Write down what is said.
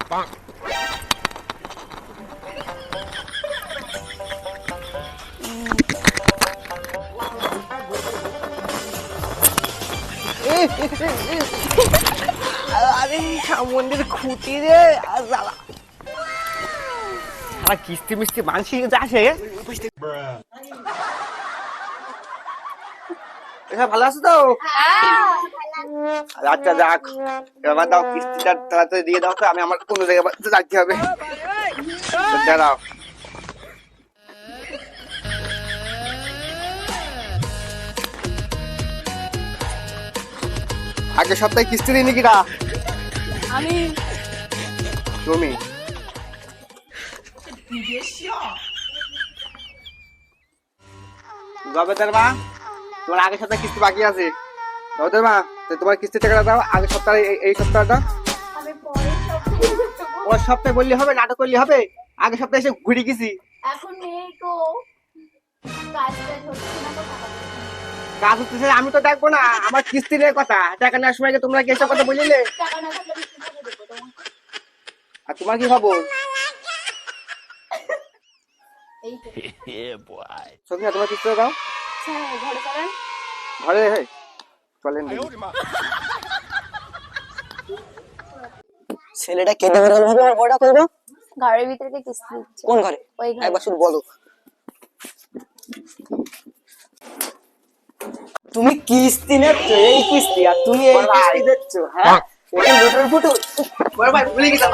আরে মন্দির খুঁটি রে কিস্তি মিস্তি মানসি আসে। ভালো আছো তো? আচ্ছা যাক, এবার দাও কিস্তিটা তাড়াতাড়ি দিয়ে দাও তো, আমি আমার কোনো জায়গায় যাইতে হবে। দাঁড়াও, আগের সপ্তাহে কিস্তি দিইনি কিনা? আমি। তুমি জবেদার মা, তোমার আগের সপ্তাহে কিস্তি বাকি আছে। জবেদার মা, তোমার কিস্তি টাকাটা দাও, আগের সপ্তাহে এই সপ্তাহটা। পরের সপ্তাহে বললে হবে, নাটক করলে হবে? আগের সপ্তাহে এসে ঘুরে গেছি। এখন নেই তো, কাজ হচ্ছে না তো। কাজ হচ্ছে, আমি তো দেখবো না, আমার কিস্তি নিয়ে কথা। টাকা নেওয়ার সময় তোমরা কি এসব কথা বলিলে? আর তোমার কি খবর? সন্ধ্যা, তোমার কিস্তি দাও। ঘরে চলেন। ঘরে চলেন। ছেলেটা কেঁদে বেরোল ভাবে আমার বড়টা করবো। ঘরের ভিতরে কিস্তি দিচ্ছে। কোন ঘরে? ওই ঘরে। একবার শুধু বলো। তুমি কিস্তি নেচ্ছ, এই কিস্তি, আর তুমি এই কিস্তি দিচ্ছ? হ্যাঁ, এটা লুটুর ফুটুর। বড় ভাই ভুলে গেলাম।